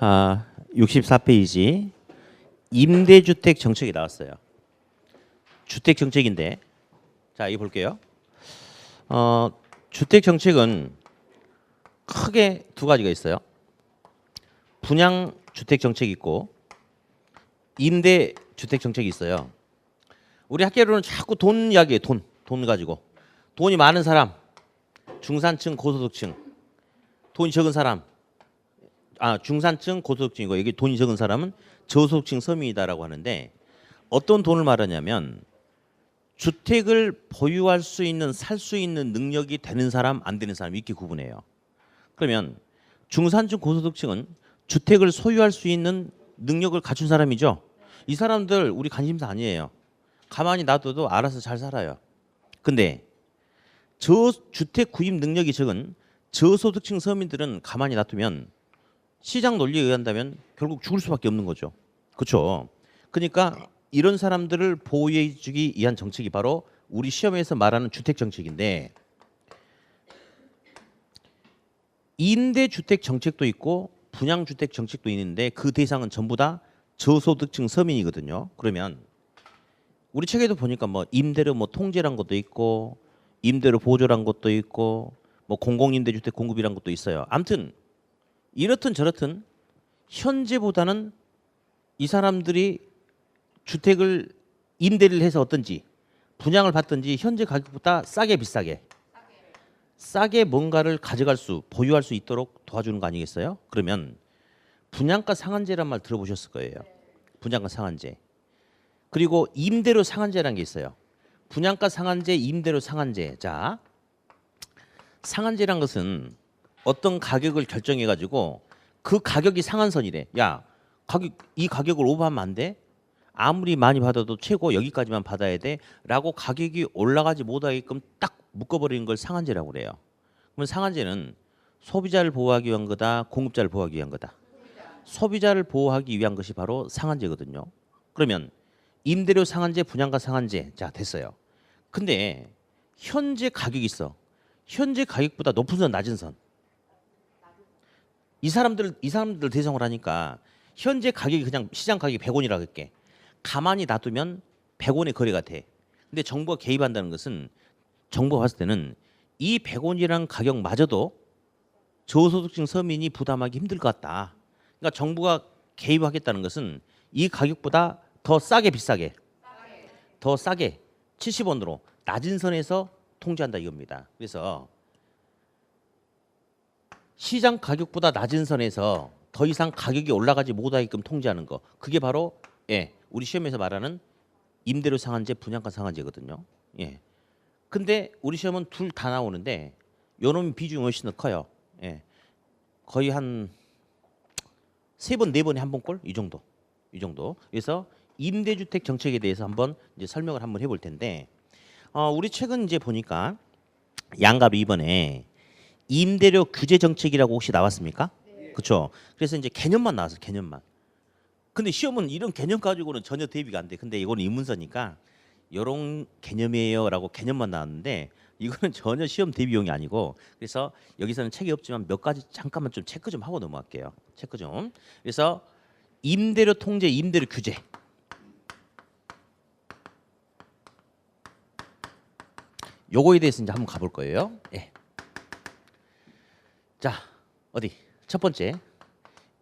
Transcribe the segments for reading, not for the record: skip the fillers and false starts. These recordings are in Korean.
64페이지 임대주택 정책이 나왔어요. 주택 정책인데, 자, 이거 볼게요. 주택 정책은 크게 두 가지가 있어요. 분양 주택 정책이 있고 임대 주택 정책이 있어요. 우리 학교로는 자꾸 돈 이야기해요. 돈 가지고. 돈이 많은 사람, 중산층, 고소득층. 돈이 적은 사람, 중산층, 고소득층이고, 여기 돈이 적은 사람은 저소득층 서민이다라고 하는데, 어떤 돈을 말하냐면 주택을 보유할 수 있는, 살 수 있는 능력이 되는 사람, 안 되는 사람 이렇게 구분해요. 그러면 중산층, 고소득층은 주택을 소유할 수 있는 능력을 갖춘 사람이죠. 이 사람들 우리 관심사 아니에요. 가만히 놔둬도 알아서 잘 살아요. 근데 저주택 구입 능력이 적은 저소득층 서민들은 가만히 놔두면 시장 논리에 의한다면 결국 죽을 수밖에 없는 거죠. 그렇죠? 그러니까 이런 사람들을 보호해 주기 위한 정책이 바로 우리 시험에서 말하는 주택 정책인데, 임대주택 정책도 있고 분양주택 정책도 있는데 그 대상은 전부 다 저소득층 서민이거든요. 그러면 우리 책에도 보니까 뭐 임대료 뭐 통제란 것도 있고 임대료 보조란 것도 있고 뭐 공공임대주택 공급이란 것도 있어요. 아무튼 이렇든 저렇든 현재보다는 이 사람들이 주택을 임대를 해서 어떤지 분양을 받든지 현재 가격보다 싸게 뭔가를 가져갈 수, 보유할 수 있도록 도와주는 거 아니겠어요? 그러면 분양가 상한제란 말 들어보셨을 거예요. 분양가 상한제. 그리고 임대료 상한제라는 게 있어요. 분양가 상한제, 임대료 상한제. 자, 상한제란 것은 어떤 가격을 결정해 가지고 그 가격이 상한선이래. 야, 이 가격을 오버하면 안 돼? 아무리 많이 받아도 최고 여기까지만 받아야 돼 라고 가격이 올라가지 못하게끔 딱 묶어버리는 걸 상한제라고 그래요. 그러면 상한제는 소비자를 보호하기 위한 거다, 공급자를 보호하기 위한 거다. 소비자를 보호하기 위한 것이 바로 상한제거든요. 그러면 임대료 상한제, 분양가 상한제. 자, 됐어요. 근데 현재 가격이 있어. 현재 가격보다 높은 선, 낮은 선. 이 사람들 대상으로 하니까 현재 가격이 그냥 시장 가격이 100원이라고 할게. 가만히 놔두면 100원의 거래가 돼. 근데 정부가 개입한다는 것은 정부가 봤을 때는 이 100원이라는 가격마저도 저소득층 서민이 부담하기 힘들 것 같다. 그러니까 정부가 개입하겠다는 것은 이 가격보다 더 비싸게 70원으로 낮은 선에서 통제한다 이겁니다. 그래서 시장 가격보다 낮은 선에서 더 이상 가격이 올라가지 못하게끔 통제하는 거. 그게 바로 우리 시험에서 말하는 임대료 상한제, 분양가 상한제거든요. 근데 우리 시험은 둘 다 나오는데 요놈 비중이 훨씬 더 커요. 거의 한 3번, 4번에 한 번꼴 이 정도. 그래서 임대주택 정책에 대해서 한번 이제 설명을 한번 해볼 텐데, 우리 최근 이제 보니까 양갑 2번에 임대료 규제 정책이라고 혹시 나왔습니까? 네. 그렇죠. 그래서 이제 개념만 나왔어요. 개념만. 근데 시험은 이런 개념 가지고는 전혀 대비가 안 돼. 근데 이거는 입문서니까 이런 개념이에요라고 개념만 나왔는데 이거는 전혀 시험 대비용이 아니고, 그래서 여기서는 책이 없지만 몇 가지 잠깐만 좀 체크 좀 하고 넘어갈게요. 체크 좀. 그래서 임대료 통제, 임대료 규제. 요거에 대해서 이제 한번 가볼 거예요. 자, 어디? 첫 번째.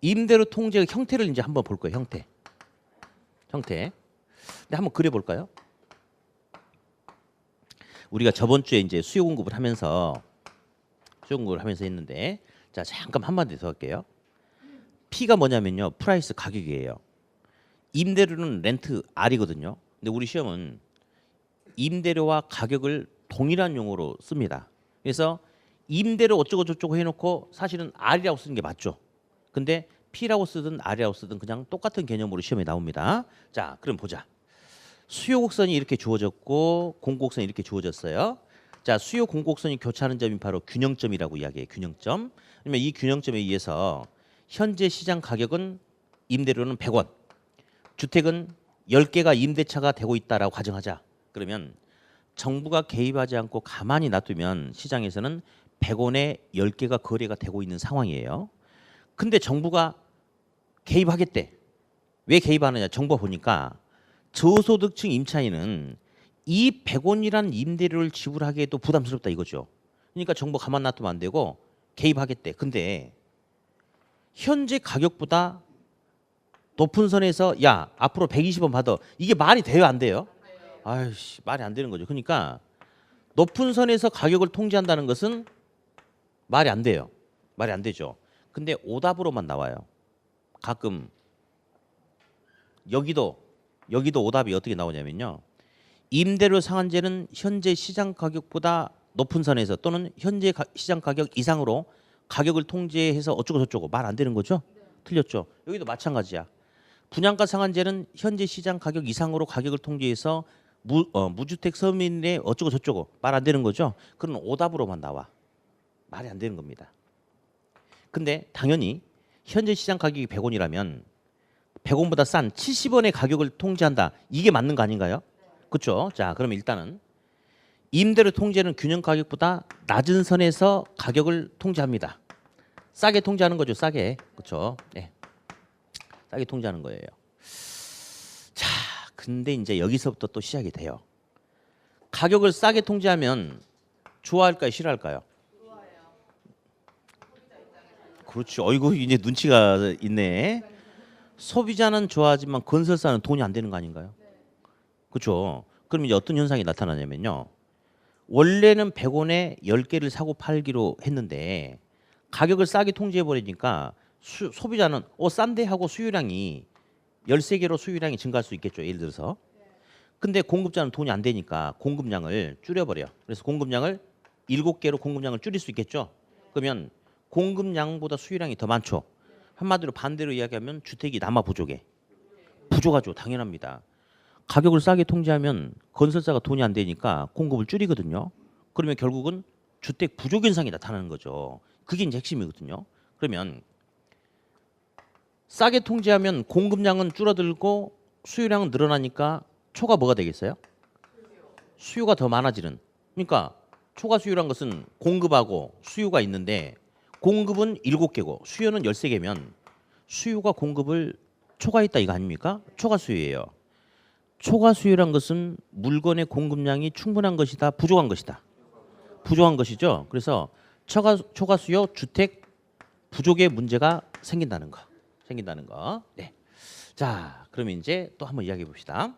임대료 통제의 형태를 이제 한번 볼 거예요. 형태. 근데 한번 그려 볼까요? 우리가 저번 주에 이제 수요 공급을 하면서 했는데, 자, 잠깐 한마디 더 할게요. P가 뭐냐면요. 프라이스 가격이에요. 임대료는 렌트 R이거든요. 근데 우리 시험은 임대료와 가격을 동일한 용어로 씁니다. 그래서 임대료 어쩌고 저쩌고 해놓고 사실은 R이라고 쓰는 게 맞죠. 근데 P라고 쓰든 R이라고 쓰든 그냥 똑같은 개념으로 시험에 나옵니다. 자, 그럼 보자. 수요 곡선이 이렇게 주어졌고 공곡선이 이렇게 주어졌어요. 자, 수요 공곡선이 교차하는 점이 바로 균형점이라고 이야기해요. 균형점. 그러면 이 균형점에 의해서 현재 시장 가격은 임대료는 100원. 주택은 10개가 임대차가 되고 있다라고 가정하자. 그러면 정부가 개입하지 않고 가만히 놔두면 시장에서는 100원에 10개가 거래가 되고 있는 상황이에요. 근데 정부가 개입하겠대. 왜 개입하느냐? 정보 보니까 저소득층 임차인은 이 100원이라는 임대료를 지불하기에도 부담스럽다 이거죠. 그러니까 정보 가만 놔두면 안 되고 개입하겠대. 근데 현재 가격보다 높은 선에서 야 앞으로 120원 받아. 이게 말이 돼요 안 돼요? 아이씨 말이 안 되는 거죠. 그러니까 높은 선에서 가격을 통제한다는 것은 말이 안 돼요. 말이 안 되죠. 근데 오답으로만 나와요. 가끔 여기도 오답이 어떻게 나오냐면요. 임대료 상한제는 현재 시장 가격보다 높은 선에서 또는 현재 시장 가격 이상으로 가격을 통제해서 어쩌고 저쩌고 말 안 되는 거죠? 틀렸죠. 여기도 마찬가지야. 분양가 상한제는 현재 시장 가격 이상으로 가격을 통제해서 무주택 서민의 어쩌고 저쩌고 말 안 되는 거죠? 그건 오답으로만 나와. 말이 안 되는 겁니다. 근데 당연히 현재 시장 가격이 100원이라면 100원보다 싼 70원의 가격을 통제한다. 이게 맞는 거 아닌가요? 그렇죠? 자, 그럼 일단은 임대료 통제는 균형 가격보다 낮은 선에서 가격을 통제합니다. 싸게 통제하는 거죠. 싸게. 그렇죠? 네. 싸게 통제하는 거예요. 자, 근데 이제 여기서부터 또 시작이 돼요. 가격을 싸게 통제하면 좋아할까요? 싫어할까요? 좋아해요. 그렇죠. 어이구 이제 눈치가 있네. 소비자는 좋아하지만 건설사는 돈이 안 되는 거 아닌가요? 그렇죠. 그럼 이제 어떤 현상이 나타나냐면요. 원래는 100원에 10개를 사고 팔기로 했는데 가격을 싸게 통제해 버리니까 소비자는 싼데 하고 수요량이 13개로 수요량이 증가할 수 있겠죠. 예를 들어서. 근데 공급자는 돈이 안 되니까 공급량을 줄여버려. 그래서 공급량을 7개로 공급량을 줄일 수 있겠죠. 그러면 공급량보다 수요량이 더 많죠. 한마디로 반대로 이야기하면 주택이 남아 부족해. 부족하죠. 당연합니다. 가격을 싸게 통제하면 건설사가 돈이 안 되니까 공급을 줄이거든요. 그러면 결국은 주택 부족 현상이 나타나는 거죠. 그게 이제 핵심이거든요. 그러면 싸게 통제하면 공급량은 줄어들고 수요량은 늘어나니까 초가 뭐가 되겠어요? 수요가 더 많아지는. 그러니까 초과 수요란 것은 공급하고 수요가 있는데 공급은 7개고 수요는 13개면 수요가 공급을 초과했다 이거 아닙니까? 초과 수요예요. 초과 수요란 것은 물건의 공급량이 충분한 것이다, 부족한 것이다. 부족한 것이죠. 그래서 초과 수요 주택 부족의 문제가 생긴다는 거. 네. 자, 그러면 이제 또 한번 이야기해 봅시다.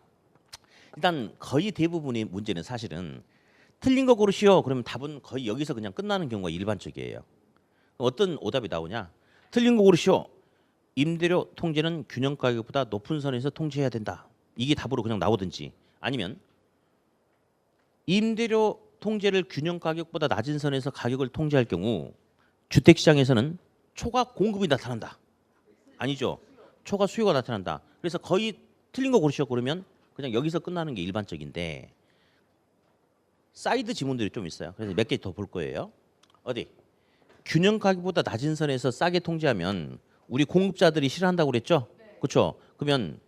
일단 거의 대부분의 문제는 사실은 틀린 거 고르시오. 그러면 답은 거의 여기서 그냥 끝나는 경우가 일반적이에요. 어떤 오답이 나오냐? 틀린 거 고르시오. 임대료 통제는 균형 가격보다 높은 선에서 통제해야 된다. 이게 답으로 그냥 나오든지 아니면 임대료 통제를 균형 가격보다 낮은 선에서 가격을 통제할 경우 주택 시장에서는 초과 공급이 나타난다. 아니죠. 초과 수요가 나타난다. 그래서 거의 틀린 거 고르시오. 그러면 그냥 여기서 끝나는 게 일반적인데 사이드 지문들이 좀 있어요. 그래서 몇 개 더 볼 거예요. 어디? 균형 가격보다 낮은 선에서 싸게 통제하면 우리 공급자들이 싫어한다고 그랬죠? 그렇죠? 그러면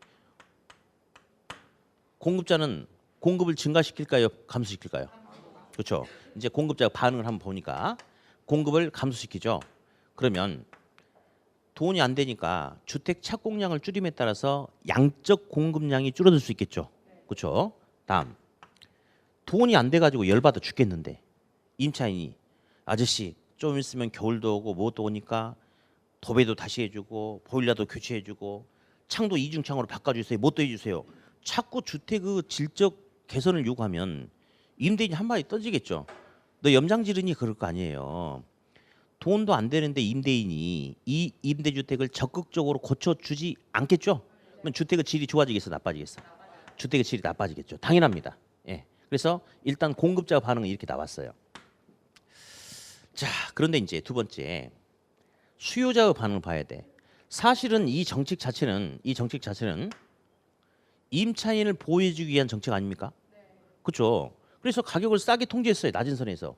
공급자는 공급을 증가시킬까요? 감소시킬까요? 그렇죠. 이제 공급자 반응을 한번 보니까 공급을 감소시키죠. 그러면 돈이 안 되니까 주택 착공량을 줄임에 따라서 양적 공급량이 줄어들 수 있겠죠. 그렇죠. 다음 돈이 안 돼가지고 열받아 죽겠는데 임차인이 아저씨 좀 있으면 겨울도 오고 뭐도 오니까 도배도 다시 해주고 보일러도 교체해주고 창도 이중창으로 바꿔주세요. 뭣도 해주세요. 자꾸 주택의 질적 개선을 요구하면 임대인이 한마디 던지겠죠. 너 염장 지르니 그럴 거 아니에요. 돈도 안 되는데 임대인이 이 임대주택을 적극적으로 고쳐주지 않겠죠. 그러면 주택의 질이 좋아지겠어, 나빠지겠어? 주택의 질이 나빠지겠죠. 당연합니다. 예. 그래서 일단 공급자 반응은 이렇게 나왔어요. 자, 그런데 이제 두 번째 수요자의 반응을 봐야 돼. 사실은 이 정책 자체는 임차인을 보호해주기 위한 정책 아닙니까? 그렇죠. 그래서 가격을 싸게 통제했어요. 낮은 선에서.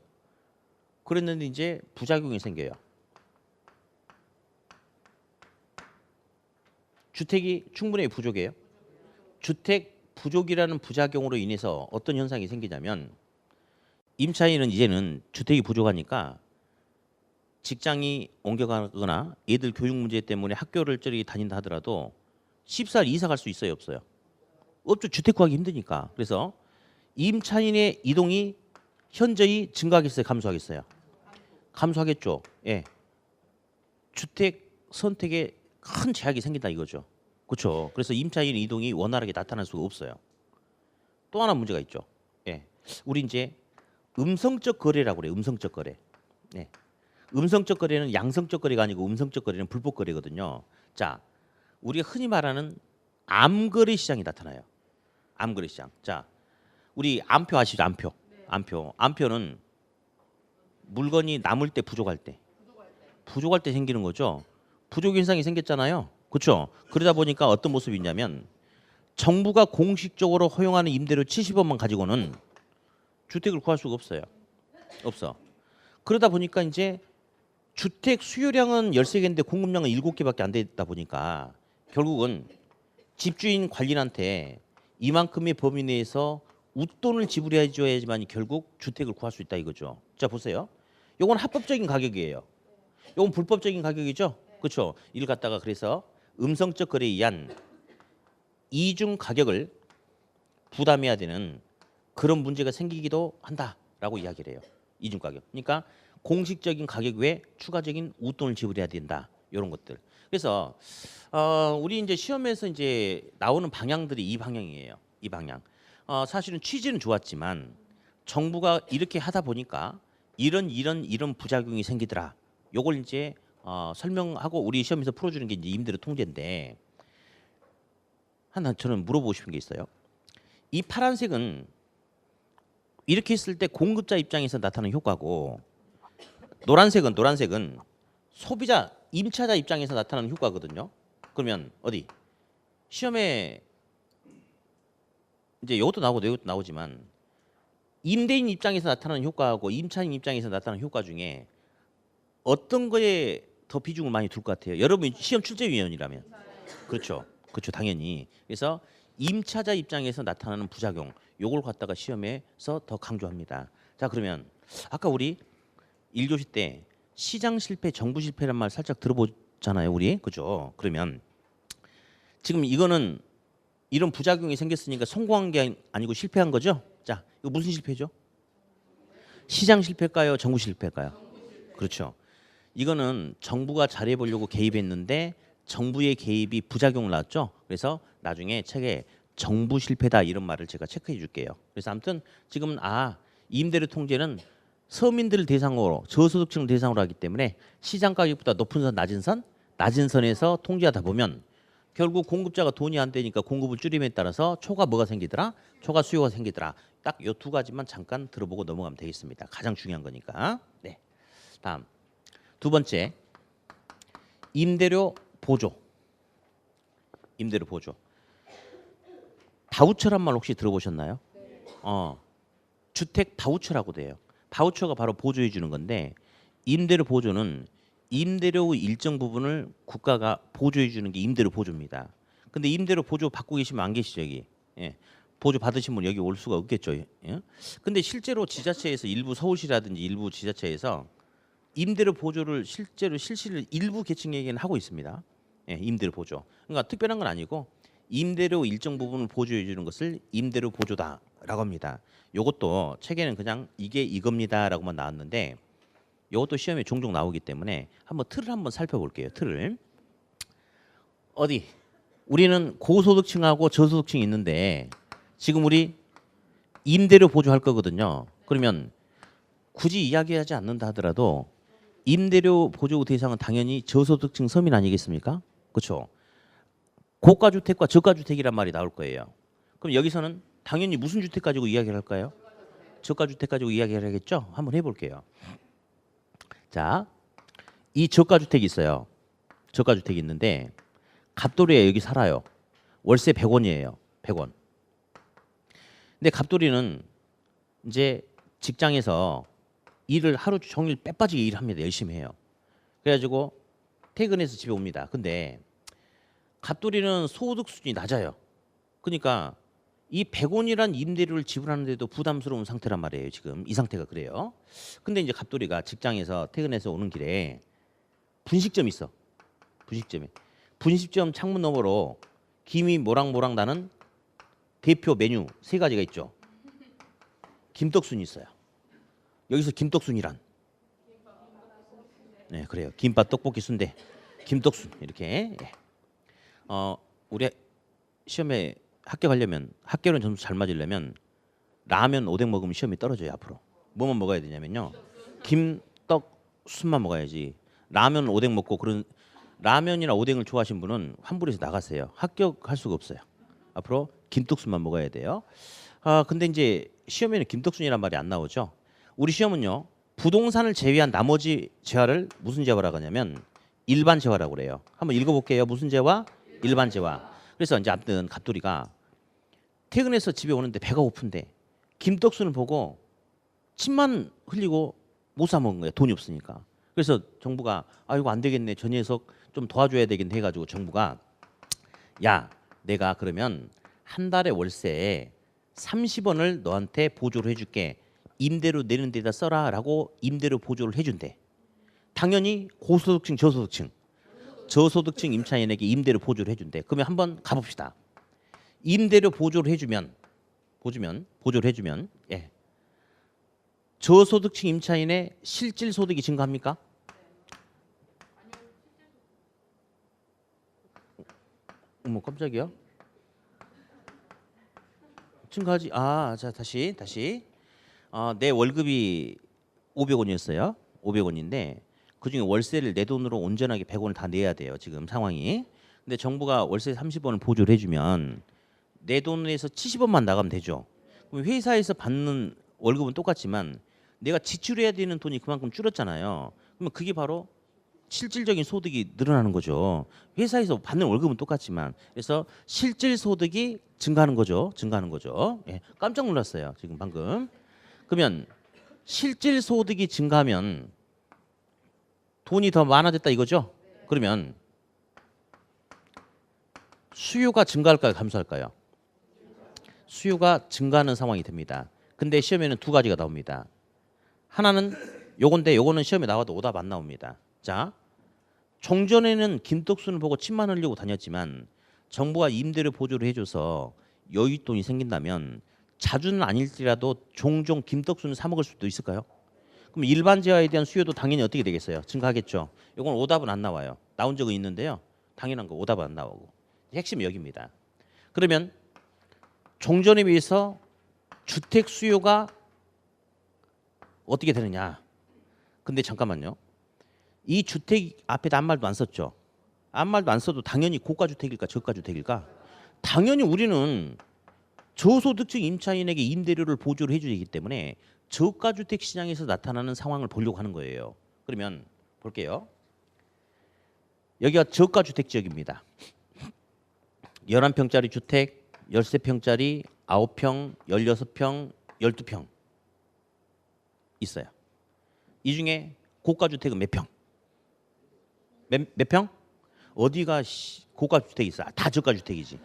그랬는데 이제 부작용이 생겨요. 주택이 충분히 부족해요. 주택 부족이라는 부작용으로 인해서 어떤 현상이 생기냐면 임차인은 이제는 주택이 부족하니까 직장이 옮겨가거나 애들 교육 문제 때문에 학교를 저리 다닌다 하더라도 쉽사리 이사 갈 수 있어요, 없어요? 없죠. 주택 구하기 힘드니까. 그래서 임차인의 이동이 현저히 증가하겠어요, 감소하겠어요? 감소하겠죠. 예. 주택 선택에 큰 제약이 생긴다 이거죠. 그렇죠. 그래서 임차인 이동이 원활하게 나타날 수가 없어요. 또 하나 문제가 있죠. 예. 우리 이제 음성적 거래라고 그래요. 음성적 거래. 네. 음성적 거래는 양성적 거래가 아니고 음성적 거래는 불법 거래거든요. 자, 우리가 흔히 말하는 암거래 시장이 나타나요. 암거래 시장. 자, 우리 암표 아시죠? 암표. 암표는 물건이 남을 때 부족할 때 생기는 거죠. 부족 현상이 생겼잖아요. 그렇죠? 그러다 보니까 어떤 모습이 있냐면 정부가 공식적으로 허용하는 임대료 70원만 가지고는 주택을 구할 수가 없어요. 없어. 그러다 보니까 이제 주택 수요량은 13개인데 공급량은 7개밖에 안 되다 보니까 결국은 집주인 관리인한테 이만큼의 범위 내에서 웃돈을 지불해 줘야지만 결국 주택을 구할 수 있다 이거죠. 자, 보세요. 요건 합법적인 가격이에요. 요건 불법적인 가격이죠. 그렇죠? 이를 갖다가 그래서 음성적 거래에 의한 이중 가격을 부담해야 되는 그런 문제가 생기기도 한다라고 이야기를 해요. 이중 가격. 그러니까 공식적인 가격 외에 추가적인 웃돈을 지불해야 된다. 이런 것들. 그래서 우리 이제 시험에서 이제 나오는 방향들이 이 방향이에요. 이 방향. 사실은 취지는 좋았지만 정부가 이렇게 하다 보니까 이런 부작용이 생기더라. 요걸 이제 설명하고 우리 시험에서 풀어주는 게 이제 임대료 통제인데 하나 저는 물어보고 싶은 게 있어요. 이 파란색은 이렇게 했을 때 공급자 입장에서 나타나는 효과고 노란색은 소비자 임차자 입장에서 나타나는 효과거든요. 그러면 어디 시험에 이제 이것도 나오고 이것도 나오지만 임대인 입장에서 나타나는 효과하고 임차인 입장에서 나타나는 효과 중에 어떤 거에 더 비중을 많이 둘 것 같아요? 여러분 시험 출제위원이라면 그렇죠, 당연히. 그래서 임차자 입장에서 나타나는 부작용 요걸 갖다가 시험에서 더 강조합니다. 자, 그러면 아까 우리 1교시 때 시장 실패, 정부 실패란 말 살짝 들어보잖아요, 우리. 그죠? 그러면 지금 이거는 이런 부작용이 생겼으니까 성공한 게 아니고 실패한 거죠? 자, 이거 무슨 실패죠? 시장 실패일까요? 정부 실패일까요? 그렇죠. 이거는 정부가 잘해보려고 개입했는데 정부의 개입이 부작용을 낳았죠. 그래서 나중에 책에 정부 실패다 이런 말을 제가 체크해 줄게요. 그래서 아무튼 지금은 임대료 통제는 서민들을 대상으로 저소득층을 대상으로 하기 때문에 시장 가격보다 높은 선, 낮은 선에서 통제하다 보면 결국 공급자가 돈이 안 되니까 공급을 줄임에 따라서 초과 뭐가 생기더라? 초과 수요가 생기더라. 딱 이 두 가지만 잠깐 들어보고 넘어가면 되겠습니다. 가장 중요한 거니까. 네. 다음 두 번째 임대료 보조. 임대료 보조. 바우처란 말 혹시 들어보셨나요? 주택 바우처라고 돼요. 바우처가 바로 보조해 주는 건데 임대료 보조는 임대료 일정 부분을 국가가 보조해 주는 게 임대료 보조입니다. 근데 임대료 보조 받고 계시면 안 계시죠, 여기. 예. 보조 받으신 분 여기 올 수가 없겠죠. 예? 근데 실제로 지자체에서 일부 서울시라든지 일부 지자체에서 임대료 보조를 실제로 실시를 일부 계층에게는 하고 있습니다. 예, 임대료 보조. 그러니까 특별한 건 아니고 임대료 일정 부분을 보조해 주는 것을 임대료 보조다라고 합니다. 요것도 책에는 그냥 이게 이겁니다라고만 나왔는데 요것도 시험에 종종 나오기 때문에 틀을 한번 살펴볼게요. 틀을. 어디? 우리는 고소득층하고 저소득층이 있는데 지금 우리 임대료 보조할 거거든요. 그러면 굳이 이야기하지 않는다 하더라도 임대료 보조 대상은 당연히 저소득층 서민 아니겠습니까? 그렇죠? 고가주택과 저가주택이란 말이 나올 거예요. 그럼 여기서는 당연히 무슨 주택 가지고 이야기를 할까요? 저가주택 가지고 이야기를 하겠죠? 한번 해볼게요. 자, 이 저가주택이 있어요. 저가주택이 있는데 갑돌이에 여기 살아요. 월세 100원이에요. 100원. 근데 갑돌이는 이제 직장에서 일을 하루 종일 빼빠지게 일합니다. 열심히 해요. 그래가지고 퇴근해서 집에 옵니다. 근데 갑돌이는 소득 수준이 낮아요. 그러니까 이 100원이란 임대료를 지불하는데도 부담스러운 상태란 말이에요. 지금 이 상태가 그래요. 근데 이제 갑돌이가 직장에서 퇴근해서 오는 길에 분식점이 있어. 분식점에. 분식점 창문 너머로 김이 모락모락 나는 대표 메뉴 3가지가 있죠. 김떡순이 있어요. 여기서 김떡순이란. 네, 그래요. 김밥, 떡볶이, 순대, 김떡순 이렇게. 예. 우리 시험에 합격하려면 합격은 점수 잘 맞으려면 라면 오뎅 먹으면 시험이 떨어져요. 앞으로 뭐만 먹어야 되냐면요, 김떡순만 먹어야지. 라면 오뎅 먹고 그런 라면이나 오뎅을 좋아하시는 분은 환불해서 나가세요. 합격할 수가 없어요. 앞으로 김떡순만 먹어야 돼요. 근데 이제 시험에는 김떡순이란 말이 안 나오죠. 우리 시험은요, 부동산을 제외한 나머지 재화를 무슨 재화라고 하냐면 일반 재화라고 그래요. 한번 읽어볼게요. 무슨 재화? 일반 재화. 그래서 이제 아무튼 갑돌이가 퇴근해서 집에 오는데 배가 고픈데 김떡순을 보고 침만 흘리고 못 사 먹은 거예요. 돈이 없으니까. 그래서 정부가 이거 안 되겠네. 저 녀석 좀 도와줘야 되겠네 해가지고 정부가 야, 내가 그러면 한 달에 월세에 30원을 너한테 보조를 해줄게. 임대료 내는 데다 써라라고 임대료 보조를 해준대. 당연히 고소득층, 저소득층 임차인에게 임대료 보조를 해준대. 그러면 한번 가봅시다. 임대료 보조를 해주면, 예, 저소득층 임차인의 실질 소득이 증가합니까? 어머 깜짝이야. 증가하지. 자 다시. 내 월급이 500원이었어요. 500원인데 그중에 월세를 내 돈으로 온전하게 100원을 다 내야 돼요. 지금 상황이. 근데 정부가 월세 30원을 보조를 해주면 내 돈에서 70원만 나가면 되죠. 그럼 회사에서 받는 월급은 똑같지만 내가 지출해야 되는 돈이 그만큼 줄었잖아요. 그러면 그게 바로 실질적인 소득이 늘어나는 거죠. 회사에서 받는 월급은 똑같지만 그래서 실질 소득이 증가하는 거죠. 예, 깜짝 놀랐어요. 지금 방금. 그러면 실질 소득이 증가하면 돈이 더 많아졌다 이거죠? 그러면 수요가 증가할까요? 감소할까요? 수요가 증가하는 상황이 됩니다. 근데 시험에는 2가지가 나옵니다. 하나는 요건데 요거는 시험에 나와도 오답 안 나옵니다. 자, 종전에는 김떡순을 보고 침만 흘리고 다녔지만 정부가 임대료 보조를 해줘서 여윳돈이 생긴다면 자주는 아닐지라도 종종 김떡순을 사 먹을 수도 있을까요? 그럼 일반 재화에 대한 수요도 당연히 어떻게 되겠어요? 증가하겠죠. 이건 오답은 안 나와요. 나온 적은 있는데요. 당연한 거 오답은 안 나오고. 핵심이 여기입니다. 그러면 종전에 비해서 주택 수요가 어떻게 되느냐? 근데 잠깐만요. 이 주택 앞에다 아무 말도 안 썼죠. 아무 말도 안 써도 당연히 고가 주택일까 저가 주택일까? 당연히 우리는 저소득층 임차인에게 임대료를 보조를 해주기 때문에 저가 주택 시장에서 나타나는 상황을 보려고 하는 거예요. 그러면 볼게요. 여기가 저가 주택 지역입니다. 11평짜리 주택, 13평짜리, 9평, 16평, 12평 있어요. 이 중에 고가 주택은 몇 평? 몇 평? 어디가 고가 주택이 있어? 다 저가 주택이지.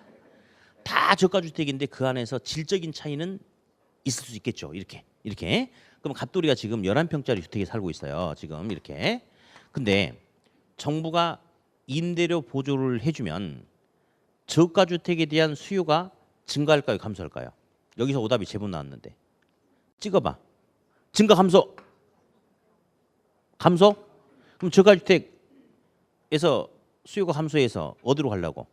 다 저가 주택인데 그 안에서 질적인 차이는 있을 수 있겠죠. 이렇게. 그럼 갑돌이가 지금 11평짜리 주택에 살고 있어요. 지금 이렇게. 근데 정부가 임대료 보조를 해주면 저가 주택에 대한 수요가 증가할까요? 감소할까요? 여기서 오답이 제법 나왔는데 찍어봐. 증가 감소? 감소? 그럼 저가 주택에서 수요가 감소해서 어디로 가려고?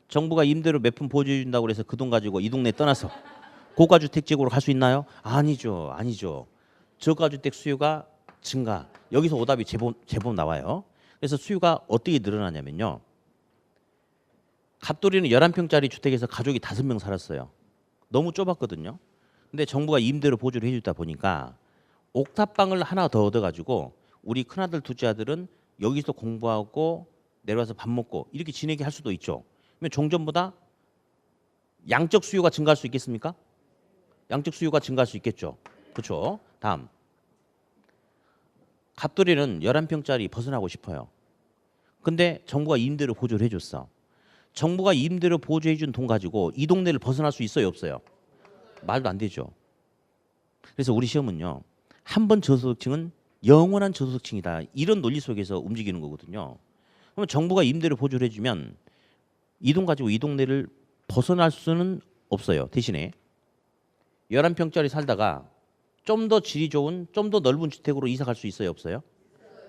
정부가 임대료 몇 푼 보조해 준다고 해서 그 돈 가지고 이 동네 떠나서 고가 주택 지역으로 갈 수 있나요? 아니죠. 저가 주택 수요가 증가. 여기서 오답이 제법 나와요. 그래서 수요가 어떻게 늘어나냐면요. 갑돌이는 11평짜리 주택에서 가족이 5명 살았어요. 너무 좁았거든요. 근데 정부가 임대료 보조를 해주다 보니까 옥탑방을 하나 더 얻어가지고 우리 큰아들 둘째 아들은 여기서 공부하고 내려와서 밥 먹고 이렇게 지내게 할 수도 있죠. 그러면 종전보다 양적 수요가 증가할 수 있겠습니까? 양적 수요가 증가할 수 있겠죠. 그렇죠. 다음. 갑돌이는 11평짜리 벗어나고 싶어요. 근데 정부가 임대료 보조를 해줬어. 정부가 임대료 보조해 준 돈 가지고 이 동네를 벗어날 수 있어요, 없어요? 말도 안 되죠. 그래서 우리 시험은요. 한 번 저소득층은 영원한 저소득층이다. 이런 논리 속에서 움직이는 거거든요. 그러면 정부가 임대료 보조를 해주면 이 돈 가지고 이 동네를 벗어날 수는 없어요. 대신에 11평짜리 살다가 좀 더 질이 좋은 좀 더 넓은 주택으로 이사 갈 수 있어요? 없어요?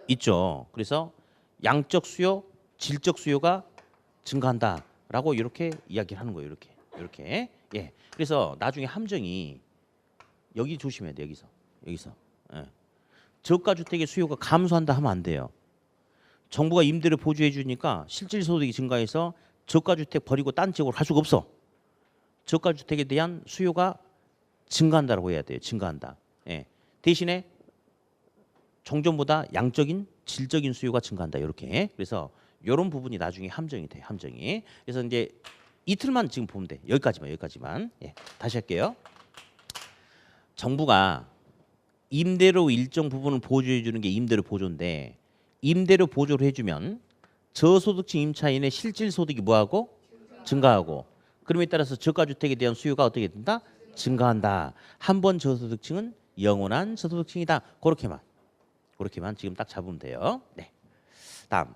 있죠. 그래서 양적 수요, 질적 수요가 증가한다라고 이렇게 이야기를 하는 거예요. 이렇게. 예. 그래서 나중에 함정이 여기 조심해야 돼. 여기서. 예. 저가 주택의 수요가 감소한다 하면 안 돼요. 정부가 임대료 보조해 주니까 실질 소득이 증가해서 저가 주택 버리고 딴 지역으로 갈 수가 없어. 저가 주택에 대한 수요가 증가한다라고 해야 돼요. 증가한다. 예. 대신에 종전보다 양적인 질적인 수요가 증가한다. 이렇게. 그래서 이런 부분이 나중에 함정이 돼요. 함정이. 그래서 이제 이틀만 지금 보면 돼. 여기까지만. 예. 다시 할게요. 정부가 임대료 일정 부분을 보조해 주는 게 임대료 보조인데 임대료 보조를 해주면 저소득층 임차인의 실질 소득이 뭐하고 증가하고 그럼에 따라서 저가주택에 대한 수요가 어떻게 된다? 증가한다. 한 번 저소득층은 영원한 저소득층이다. 그렇게만 지금 딱 잡으면 돼요. 네. 다음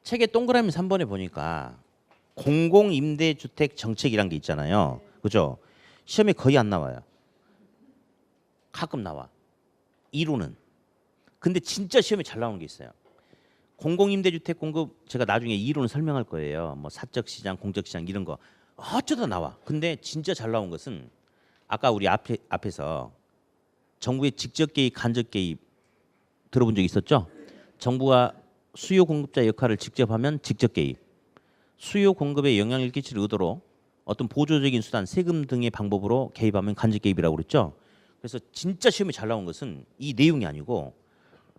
책의 동그라미 3번에 보니까 공공임대주택 정책이란 게 있잖아요. 그죠? 시험에 거의 안 나와요. 가끔 나와. 이론은. 근데 진짜 시험에 잘 나오는 게 있어요. 공공임대주택 공급 제가 나중에 이론을 설명할 거예요. 뭐 사적시장, 공적시장 이런 거 어쩌다 나와. 근데 진짜 잘 나온 것은 아까 우리 앞에서 정부의 직접 개입, 간접 개입 들어본 적 있었죠? 정부가 수요 공급자 역할을 직접 하면 직접 개입, 수요 공급에 영향을 끼칠 의도로 어떤 보조적인 수단, 세금 등의 방법으로 개입하면 간접 개입이라고 그랬죠? 그래서 진짜 시험에 잘 나온 것은 이 내용이 아니고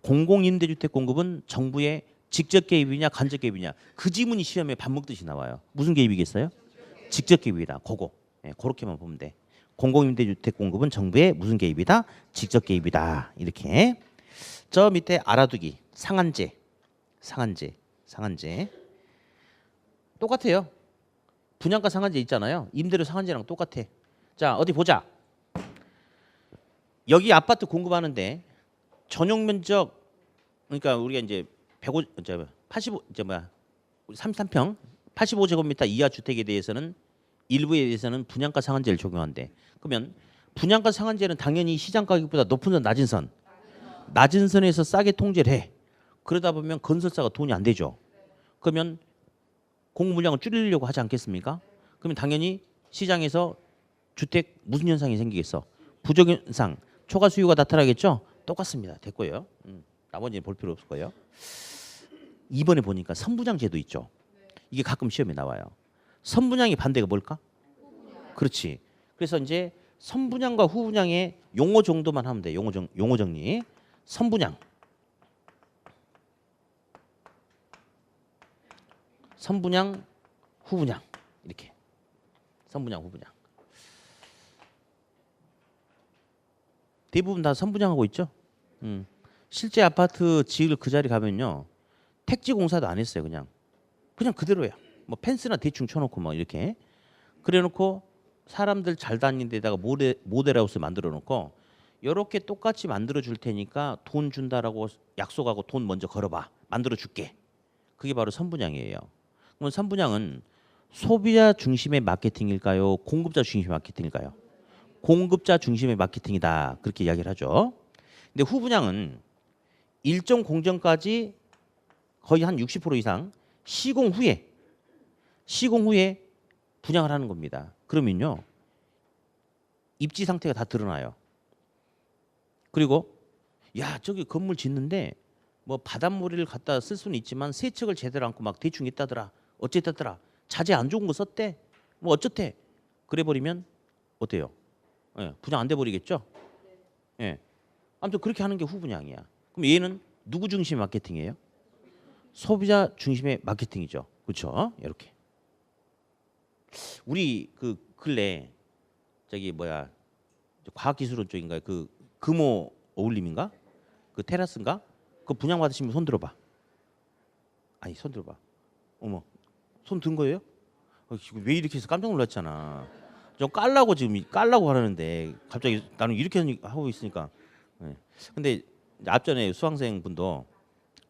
공공임대주택 공급은 정부의 직접 개입이냐 간접 개입이냐 그 지문이 시험에 밥 먹듯이 나와요. 무슨 개입이겠어요? 직접 개입이다. 그거. 예, 그렇게만 보면 돼. 공공임대주택 공급은 정부의 무슨 개입이다? 직접 개입이다. 이렇게. 저 밑에 알아두기. 상한제. 똑같아요. 분양가 상한제 있잖아요. 임대료 상한제랑 똑같아. 자, 어디 보자. 여기 아파트 공급하는데 전용 면적 그러니까 우리가 이제 85 33평 85제곱미터 이하 주택에 대해서는 일부에 대해서는 분양가 상한제를 적용한대. 그러면 분양가 상한제는 당연히 시장 가격보다 높은 선 낮은 선에서 싸게 통제를 해. 그러다 보면 건설사가 돈이 안 되죠. 그러면 공급 물량을 줄이려고 하지 않겠습니까? 그러면 당연히 시장에서 주택 무슨 현상이 생기겠어? 부족 현상, 초과 수요가 나타나겠죠? 똑같습니다. 됐고요. 나머지는 볼 필요 없을 거예요. 이번에 보니까 선분양 제도 있죠. 이게 가끔 시험에 나와요. 선분양의 반대가 뭘까? 그렇지. 그래서 이제 선분양과 후분양의 용어 정도만 하면 돼. 용어 정리. 선분양. 선분양, 후분양. 이렇게. 선분양, 후분양. 대부분 다 선분양하고 있죠. 실제 아파트 지을 그 자리 가면요. 택지 공사도 안 했어요. 그냥 그대로야. 뭐 펜스나 대충 쳐놓고 막 이렇게 그래놓고 사람들 잘 다니는 데다가 모델하우스 만들어 놓고 이렇게 똑같이 만들어 줄 테니까 돈 준다라고 약속하고 돈 먼저 걸어봐. 만들어 줄게. 그게 바로 선분양이에요. 그러면 선분양은 소비자 중심의 마케팅일까요? 공급자 중심의 마케팅일까요? 공급자 중심의 마케팅이다. 그렇게 이야기를 하죠. 근데 후분양은 일정 공정까지 거의 한 60% 이상 시공 후에 분양을 하는 겁니다. 그러면요. 입지 상태가 다 드러나요. 그리고 야 저기 건물 짓는데 뭐 바닷물을 갖다 쓸 수는 있지만 세척을 제대로 않고 막 대충 했다더라. 어쨌다더라. 자재 안 좋은 거 썼대. 뭐 어쩌대. 그래 버리면 어때요? 예, 분양 안 돼 버리겠죠? 예. 아무튼 그렇게 하는 게 후분양이야. 그럼 얘는 누구 중심의 마케팅이에요? 소비자 중심의 마케팅이죠. 그렇죠? 이렇게. 우리 그 근래 저기 뭐야 과학기술원 쪽인가요? 그 금호 어울림인가? 그 테라스인가? 그 분양 받으신 분 손 들어봐. 아니 손 들어봐. 어머 손 든 거예요? 왜 이렇게 해서 깜짝 놀랐잖아. 좀 깔라고 지금 깔라고 하는데 갑자기 나는 이렇게 하고 있으니까. 네. 근데 앞전에 수강생 분도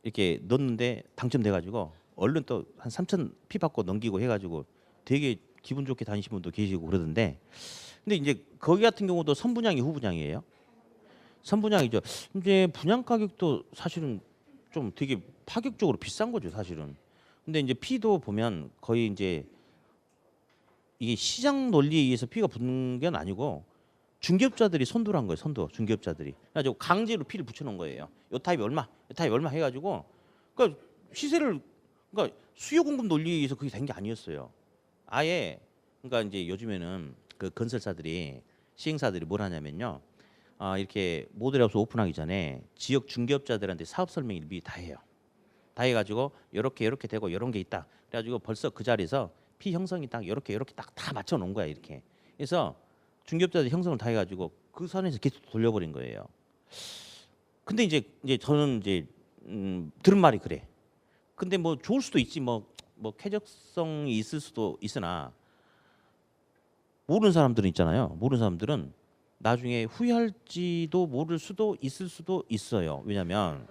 이렇게 넣었는데 당첨돼가지고 얼른 또 한 3천 피 받고 넘기고 해가지고 되게 기분 좋게 다니신 분도 계시고 그러던데. 근데 이제 거기 같은 경우도 선분양이 후분양이에요. 선분양이죠. 이제 분양 가격도 사실은 좀 되게 파격적으로 비싼 거죠, 사실은. 근데 이제 피도 보면 거의 이제 이게 시장 논리에 의해서 피가 붙는 건 아니고 중개업자들이 선도를 한 거예요. 선도 중개업자들이. 그래가지고 강제로 피를 붙여놓은 거예요. 요 타입이 얼마, 요 타입이 얼마 해가지고 그러니까 시세를 그러니까 수요 공급 논리에 의해서 그게 된 게 아니었어요. 아예 그러니까 이제 요즘에는 그 건설사들이 시행사들이 뭘 하냐면요. 이렇게 모델하우스 오픈하기 전에 지역 중개업자들한테 사업 설명을 미리 다 해요. 다 해가지고 이렇게 되고 이런 게 있다. 그래가지고 벌써 그 자리에서 피 형성이 딱 이렇게 딱 다 맞춰 놓은 거야 이렇게. 그래서 중개업자들 형성을 다 해가지고 그 선에서 계속 돌려버린 거예요. 근데 이제 저는 이제 들은 말이 그래. 근데 뭐 좋을 수도 있지 뭐 쾌적성이 있을 수도 있으나 모르는 사람들은 있잖아요. 모르는 사람들은 나중에 후회할지도 모를 수도 있을 수도 있어요. 왜냐하면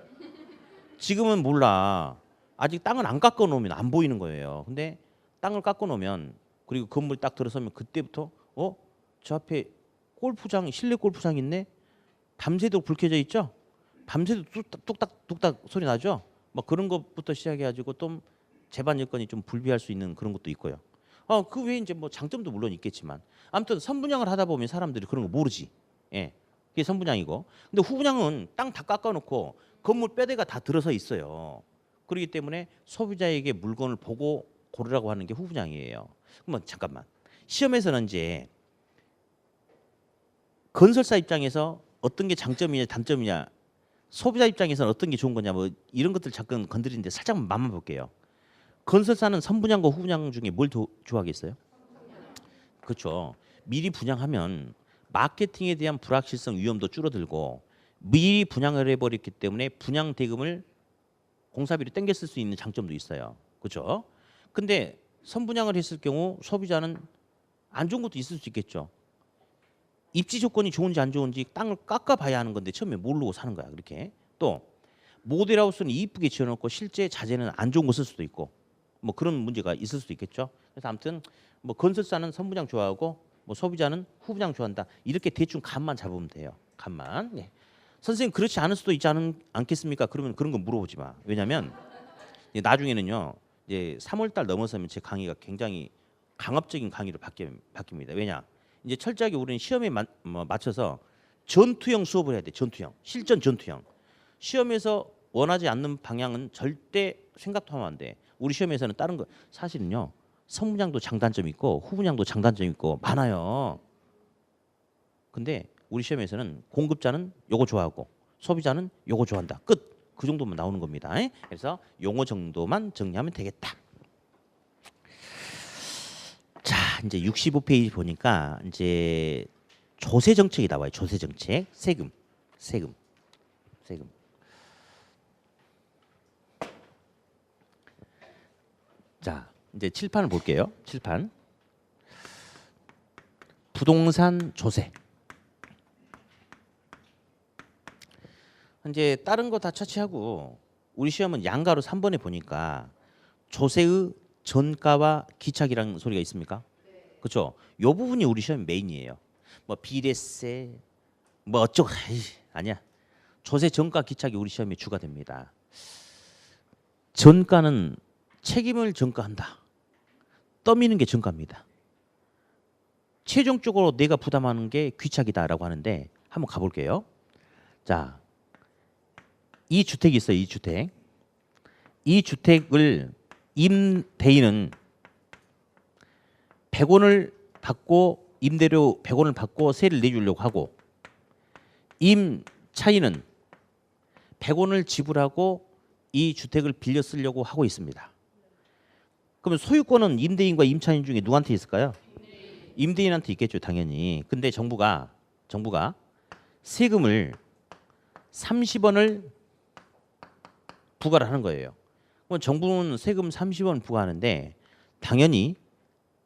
지금은 몰라. 아직 땅을 안 깎아 놓으면 안 보이는 거예요. 근데 땅을 깎아 놓으면 그리고 건물 딱 들어서면 그때부터 저 앞에 골프장 실내 골프장 있네. 밤새도록 불 켜져 있죠. 밤새도 뚝딱 소리 나죠. 막 그런 것부터 시작해가지고 좀 재반 여건이 좀 불비할 수 있는 그런 것도 있고요. 그 외에 이제 뭐 장점도 물론 있겠지만 아무튼 선분양을 하다 보면 사람들이 그런 거 모르지. 예, 그게 선분양이고. 근데 후분양은 땅 다 깎아놓고 건물 뼈대가 다 들어서 있어요. 그렇기 때문에 소비자에게 물건을 보고 고르라고 하는 게 후분양이에요. 그러면 잠깐만. 시험에서는 이제 건설사 입장에서 어떤 게 장점이냐 단점이냐, 소비자 입장에서는 어떤 게 좋은 거냐 뭐 이런 것들 잠깐 건드리는데 살짝만 맛만 볼게요. 건설사는 선분양과 후분양 중에 뭘 좋아하겠어요? 그렇죠. 미리 분양하면 마케팅에 대한 불확실성 위험도 줄어들고 미리 분양을 해버렸기 때문에 분양 대금을 공사비로 땡겨 쓸 수 있는 장점도 있어요. 그렇죠? 근데 선분양을 했을 경우 소비자는 안 좋은 것도 있을 수 있겠죠. 입지 조건이 좋은지 안 좋은지 땅을 깎아봐야 하는 건데 처음에 모르고 사는 거야. 그렇게. 또 모델하우스는 이쁘게 지어놓고 실제 자재는 안 좋은 거 쓸 수도 있고 뭐 그런 문제가 있을 수도 있겠죠. 그래서 아무튼 뭐 건설사는 선분양 좋아하고 뭐 소비자는 후분양 좋아한다. 이렇게 대충 감만 잡으면 돼요. 감만. 예. 선생님 그렇지 않을 수도 있지 않겠습니까? 그러면 그런 거 물어보지 마. 왜냐하면 나중에는요. 이제 3월달 넘어서면 제 강의가 굉장히 강압적인 강의로 바뀝니다. 왜냐? 이제 철저하게 우리는 시험에 맞춰서 전투형 수업을 해야 돼. 전투형. 실전 전투형. 시험에서 원하지 않는 방향은 절대 생각도 하면 안 돼. 우리 시험에서는 다른 거 사실은요. 선분양도 장단점이 있고 후분양도 장단점이 있고 많아요. 근데 우리 시험에서는 공급자는 요거 좋아하고 소비자는 요거 좋아한다. 끝. 그 정도만 나오는 겁니다. 그래서 용어 정도만 정리하면 되겠다. 자, 이제 65페이지 보니까 이제 조세 정책이 나와요. 조세 정책. 세금. 자, 이제 칠판을 볼게요. 칠판. 부동산 조세. 이제 다른 거 다 차치하고 우리 시험은 양가로 3번에 보니까 조세의 전가와 기착이라는 소리가 있습니까? 그렇죠? 요 부분이 우리 시험 메인이에요. 뭐 비례세 뭐 어쩌고 아니야. 조세 전가 기착이 우리 시험의 주가 됩니다. 전가는 책임을 전가한다. 떠미는 게 전가입니다. 최종적으로 내가 부담하는 게 귀착이다라고 하는데 한번 가볼게요. 자, 이 주택이 있어요. 이 주택. 이 주택을 임대인은 100원을 받고 임대료 100원을 받고 세를 내주려고 하고 임차인은 100원을 지불하고 이 주택을 빌려 쓰려고 하고 있습니다. 그러면 소유권은 임대인과 임차인 중에 누구한테 있을까요? 임대인한테 있겠죠, 당연히. 근데 정부가 세금을 30원을 부과를 하는 거예요. 그럼 정부는 세금 30원 부과하는데 당연히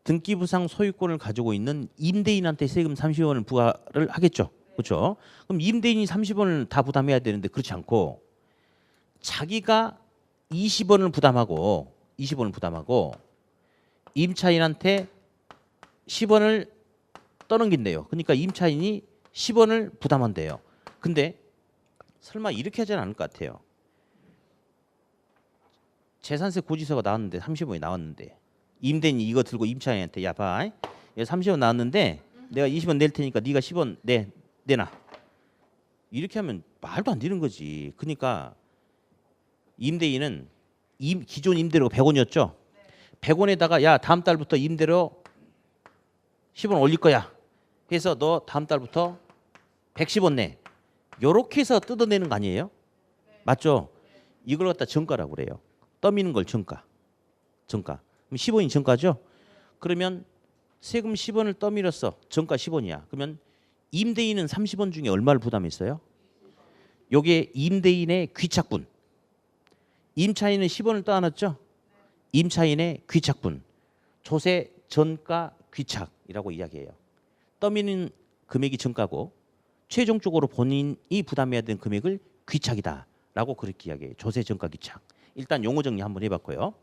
등기부상 소유권을 가지고 있는 임대인한테 세금 30원을 부과를 하겠죠. 그렇죠? 그럼 임대인이 30원을 다 부담해야 되는데 그렇지 않고 자기가 20원을 부담하고 임차인한테 10원을 떠넘긴대요. 그러니까 임차인이 10원을 부담한대요. 근데 설마 이렇게 하지는 않을 것 같아요. 재산세 고지서가 나왔는데 30원이 나왔는데 임대인이 이거 들고 임차인한테 야 봐, 얘 30원 나왔는데 내가 20원 낼 테니까 네가 10원 내놔. 이렇게 하면 말도 안 되는 거지. 그러니까 임대인은 기존 임대료가 100원이었죠. 100원에다가 야 다음 달부터 임대료 10원 올릴 거야. 해서 너 다음 달부터 110원 내. 요렇게 해서 뜯어내는 거 아니에요? 맞죠? 이걸 갖다 정가라고 그래요. 떠미는 걸 정가. 그럼 10원이 정가죠? 그러면 세금 10원을 떠밀었어. 정가 10원이야. 그러면 임대인은 30원 중에 얼마를 부담했어요? 요게 임대인의 귀착분. 임차인은 10원을 떠안았죠? 임차인의 귀착분. 조세 전가 귀착이라고 이야기해요. 떠미는 금액이 정가고 최종적으로 본인이 부담해야 되는 금액을 귀착이다라고 그렇게 이야기해요. 조세 전가 귀착. 일단 용어 정리 한번 해봤고요.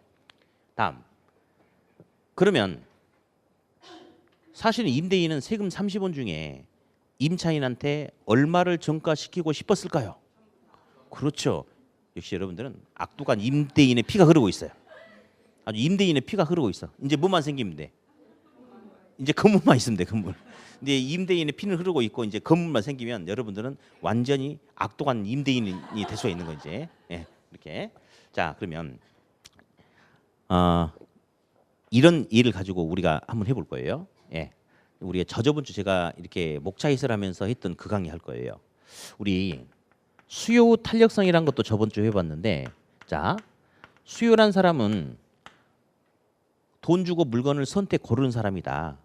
다음. 그러면 사실은 임대인은 세금 30원 중에 임차인한테 얼마를 전가시키고 싶었을까요? 그렇죠. 역시 여러분들은 악독한 임대인의 피가 흐르고 있어요. 아주 임대인의 피가 흐르고 있어. 이제 뭐만 생기면 돼? 이제 건물만 있으면 돼. 건물. 근데 임대인의 피는 흐르고 있고 이제 건물만 생기면 여러분들은 완전히 악독한 임대인이 될 수가 있는 거지. 예, 이렇게. 자, 그러면 이런 예를 가지고 우리가 한번 해볼 거예요. 예, 우리가 저번 주 제가 이렇게 목차이슬 하면서 했던 그 강의 할 거예요. 우리 수요 탄력성이라는 것도 저번 주 해봤는데, 자, 수요란 사람은 돈 주고 물건을 선택 고르는 사람이다.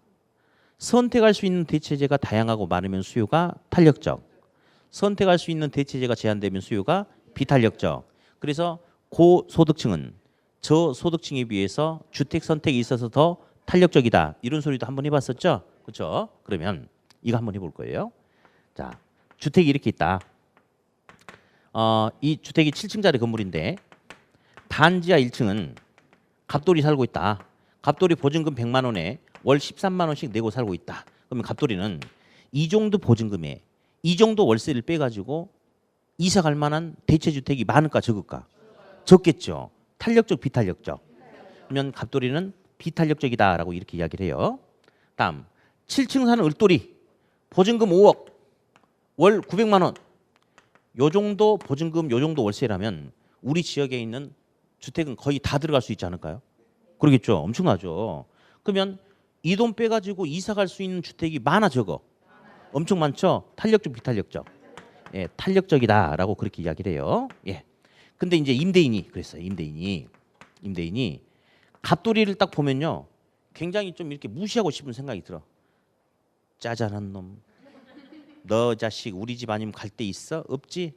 선택할 수 있는 대체재가 다양하고 많으면 수요가 탄력적. 선택할 수 있는 대체재가 제한되면 수요가 비탄력적. 그래서 고소득층은 저소득층에 비해서 주택 선택에 있어서 더 탄력적이다. 이런 소리도 한번 해봤었죠. 그렇죠? 그러면 이거 한번 해볼 거예요. 자, 주택이 이렇게 있다. 이 주택이 7층짜리 건물인데 단지하 1층은 갑돌이 살고 있다. 갑돌이 보증금 100만 원에 월 13만 원씩 내고 살고 있다. 그러면 갑돌이는 이 정도 보증금에 이 정도 월세를 빼가지고 이사 갈 만한 대체주택이 많을까 적을까? 적겠죠. 탄력적 비탄력적. 그러면 갑돌이는 비탄력적이다라고 이렇게 이야기를 해요. 다음 7층 사는 을돌이 보증금 5억 월 900만 원. 요 정도 보증금 요 정도 월세라면 우리 지역에 있는 주택은 거의 다 들어갈 수 있지 않을까요? 그러겠죠. 엄청나죠. 그러면 이 돈 빼가지고 이사 갈 수 있는 주택이 많아 적어? 엄청 많죠. 탄력적 비탄력적. 예, 탄력적이다라고 그렇게 이야기를 해요. 예. 근데 이제 임대인이 그랬어요. 임대인이 갑돌이를 딱 보면요, 굉장히 좀 이렇게 무시하고 싶은 생각이 들어. 짜잘한 놈. 너 자식 우리 집 아니면 갈 데 있어? 없지?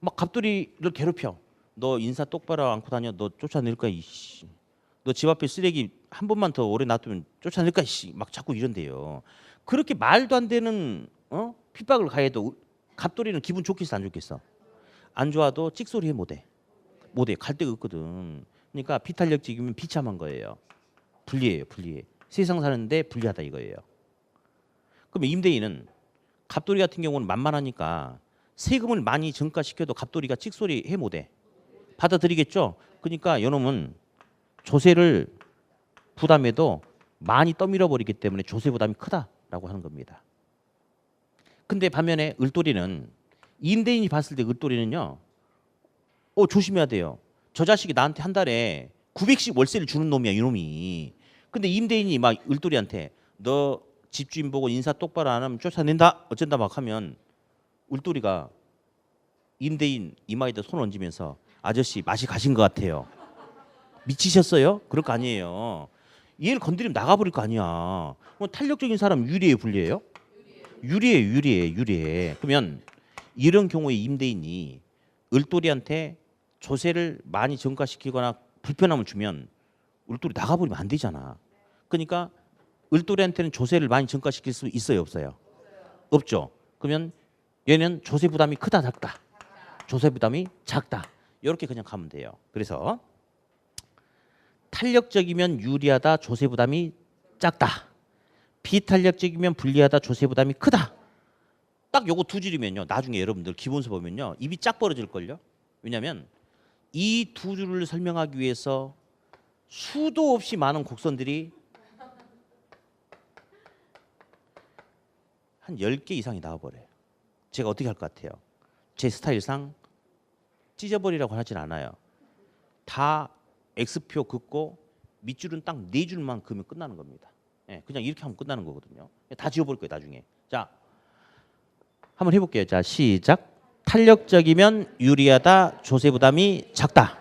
막 갑돌이를 괴롭혀. 너 인사 똑바로 안고 다녀. 너 쫓아낼 거야 이씨. 너 집 앞에 쓰레기 한 번만 더 오래 놔두면 쫓아낼 거야 이씨. 막 자꾸 이런대요. 그렇게 말도 안 되는 핍박을 가해도 갑돌이는 기분 좋겠어 안 좋겠어? 안 좋아도 찍소리 못해. 갈 데가 없거든. 그러니까 비탄력적이면 비참한 거예요. 불리해요. 세상 사는데 불리하다 이거예요. 그럼 임대인은 갑돌이 같은 경우는 만만하니까 세금을 많이 증가시켜도 갑돌이가 찍소리 해 못해. 받아들이겠죠. 그러니까 요놈은 조세를 부담해도 많이 떠밀어 버리기 때문에 조세 부담이 크다라고 하는 겁니다. 근데 반면에 을돌이는 임대인이 봤을 때 을돌이는요, 조심해야 돼요. 저 자식이 나한테 한 달에 900씩 월세를 주는 놈이야 이놈이. 근데 임대인이 막 을돌이한테 너 집주인 보고 인사 똑바로 안 하면 쫓아낸다 어쩐다 막 하면 을돌이가 임대인 이마에다 손 얹으면서 아저씨 맛이 가신 것 같아요. 미치셨어요? 그럴 거 아니에요. 얘를 건드리면 나가버릴 거 아니야. 탄력적인 사람 유리해요, 불리해요? 유리해. 그러면 이런 경우에 임대인이 을돌이한테 조세를 많이 전가시키거나 불편함을 주면 을돌이 나가버리면 안 되잖아. 그러니까 을돌이한테는 조세를 많이 증가시킬 수 있어요, 없어요? 없죠. 그러면 얘는 조세 부담이 크다, 작다? 조세 부담이 작다. 이렇게 그냥 가면 돼요. 그래서 탄력적이면 유리하다, 조세 부담이 작다. 비탄력적이면 불리하다, 조세 부담이 크다. 딱 요거 두 줄이면요. 나중에 여러분들 기본서 보면요. 입이 쫙 벌어질걸요. 왜냐하면 이 두 줄을 설명하기 위해서 수도 없이 많은 곡선들이 한 10개 이상이 나와버려요. 제가 어떻게 할 것 같아요? 제 스타일상 찢어버리라고 하진 않아요. 다 X표 긋고 밑줄은 딱 4줄만 그으면 끝나는 겁니다. 예, 그냥 이렇게 하면 끝나는 거거든요. 다 지워버릴 거예요, 나중에. 자, 한번 해볼게요. 자, 시작. 탄력적이면 유리하다, 조세 부담이 작다.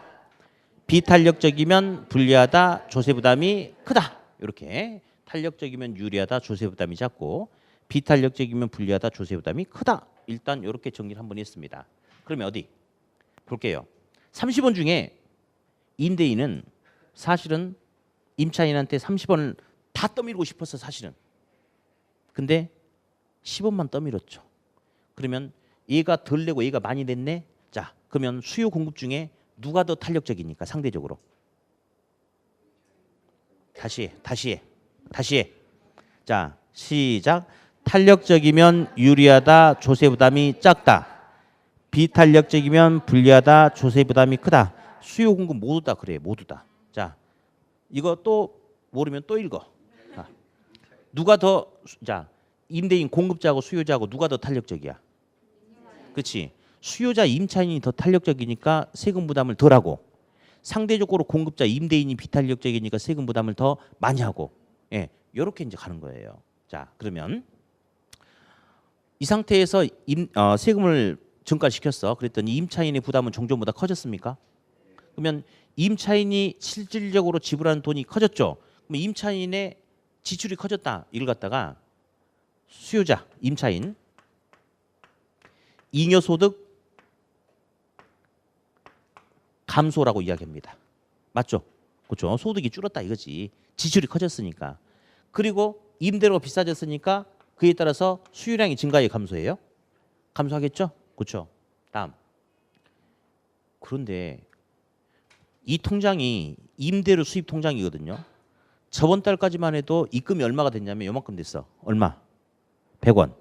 비탄력적이면 불리하다, 조세 부담이 크다. 이렇게 탄력적이면 유리하다, 조세 부담이 작고 비탄력적이면 불리하다, 조세 부담이 크다. 일단 이렇게 정리를 한번 했습니다. 그러면 어디 볼게요. 30원 중에 임대인은 사실은 임차인한테 30원을 다 떠밀고 싶었어, 사실은. 근데 10원만 떠밀었죠. 그러면 얘가 덜 내고 얘가 많이 냈네. 자, 그러면 수요 공급 중에 누가 더 탄력적이니까 상대적으로. 다시 해. 자, 시작. 탄력적이면 유리하다, 조세 부담이 작다. 비탄력적이면 불리하다, 조세 부담이 크다. 수요 공급 모두 다 그래, 모두 다. 자, 이거 또 모르면 또 읽어. 자, 누가 더, 자, 임대인 공급자하고 수요자하고 누가 더 탄력적이야? 그렇지. 수요자 임차인이 더 탄력적이니까 세금 부담을 덜 하고, 상대적으로 공급자 임대인이 비탄력적이니까 세금 부담을 더 많이 하고, 예, 이렇게 이제 가는 거예요. 자, 그러면 이 상태에서 세금을 증가시켰어. 그랬더니 임차인의 부담은 종전보다 커졌습니까? 그러면 임차인이 실질적으로 지불하는 돈이 커졌죠. 그러면 임차인의 지출이 커졌다. 이걸 갖다가 수요자, 임차인 잉여소득 감소라고 이야기합니다. 맞죠? 그렇죠. 소득이 줄었다 이거지. 지출이 커졌으니까. 그리고 임대료가 비싸졌으니까 그에 따라서 수요량이 증가해 감소해요? 감소하겠죠? 그렇죠. 다음. 그런데 이 통장이 임대료 수입 통장이거든요. 저번 달까지만 해도 입금이 얼마가 됐냐면 요만큼 됐어. 얼마? 100원.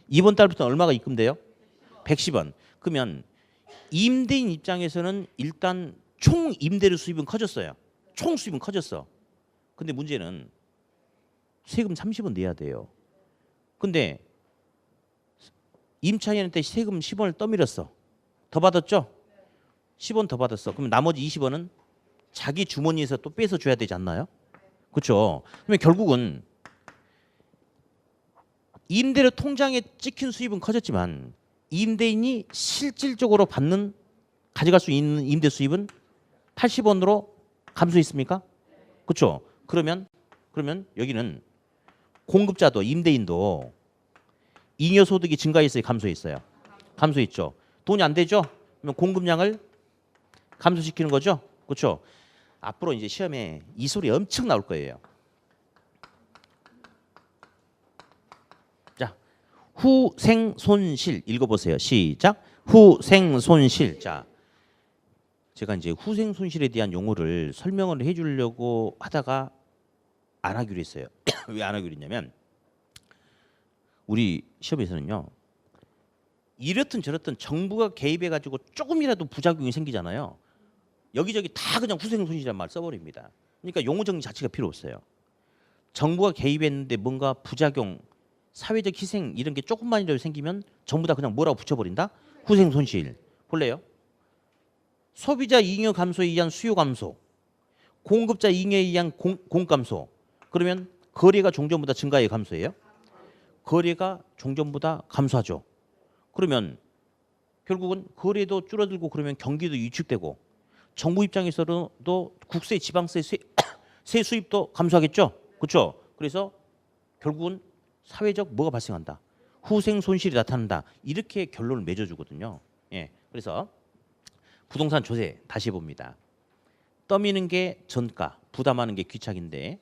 이번 달부터 얼마가 입금돼요? 110원. 그러면 임대인 입장에서는 일단 총 임대료 수입은 커졌어요. 총 수입은 커졌어. 근데 문제는 세금 30원 내야 돼요. 근데 임차인한테 세금 10원을 떠밀었어. 더 받았죠? 10원 더 받았어. 그럼 나머지 20원은 자기 주머니에서 또 빼서 줘야 되지 않나요? 그렇죠. 그러면 결국은 임대료 통장에 찍힌 수입은 커졌지만 임대인이 실질적으로 가져갈 수 있는 임대 수입은 80원으로 감소했습니까? 그렇죠. 그러면 여기는 공급자도 임대인도 잉여소득이 증가했어요, 감소했어요? 감소했죠. 돈이 안 되죠? 그러면 공급량을 감소시키는 거죠. 그렇죠. 앞으로 이제 시험에 이 소리 엄청 나올 거예요. 자, 후생손실 읽어보세요. 시작. 후생손실. 자, 제가 이제 후생손실에 대한 용어를 설명을 해주려고 하다가 안 하기로 했어요. 왜 안 하기로 했냐면 우리 시험에서는요. 이렇든 저렇든 정부가 개입해가지고 조금이라도 부작용이 생기잖아요. 여기저기 다 그냥 후생손실이란 말 써버립니다. 그러니까 용어 정리 자체가 필요 없어요. 정부가 개입했는데 뭔가 부작용, 사회적 희생 이런 게 조금만이라도 생기면 전부 다 그냥 뭐라고 붙여버린다? 후생손실. 볼래요? 소비자 잉여 감소에 의한 수요 감소, 공급자 잉여에 의한 공 감소. 그러면 거래가 종전보다 증가해 감소해요? 거래가 종전보다 감소하죠. 그러면 결국은 거래도 줄어들고 그러면 경기도 위축되고 정부 입장에서도 국세, 지방세, 세 수입도 감소하겠죠. 그렇죠? 그래서 결국은 사회적 뭐가 발생한다. 후생 손실이 나타난다. 이렇게 결론을 맺어주거든요. 예, 그래서 부동산 조세 다시 봅니다. 떠미는 게 전가, 부담하는 게 귀착인데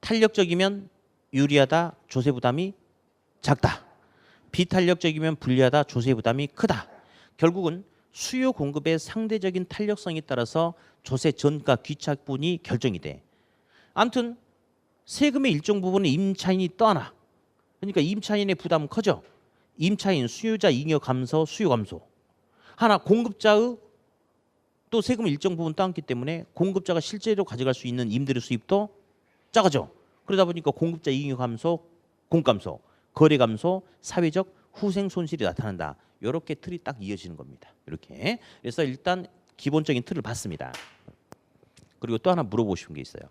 탄력적이면 유리하다, 조세 부담이 작다. 비탄력적이면 불리하다, 조세 부담이 크다. 결국은 수요 공급의 상대적인 탄력성에 따라서 조세 전가 귀착분이 결정이 돼. 아무튼 세금의 일정 부분은 임차인이 떠나. 그러니까 임차인의 부담은 커져. 임차인, 수요자 잉여 감소, 수요 감소. 하나 공급자의 또 세금을 일정 부분 떠안기 때문에 공급자가 실제로 가져갈 수 있는 임대료 수입도 작아져. 그러다 보니까 공급자 잉여 감소, 공급 감소, 거래 감소, 사회적 후생 손실이 나타난다. 이렇게 틀이 딱 이어지는 겁니다. 이렇게. 그래서 일단 기본적인 틀을 봤습니다. 그리고 또 하나 물어보고 싶은 게 있어요.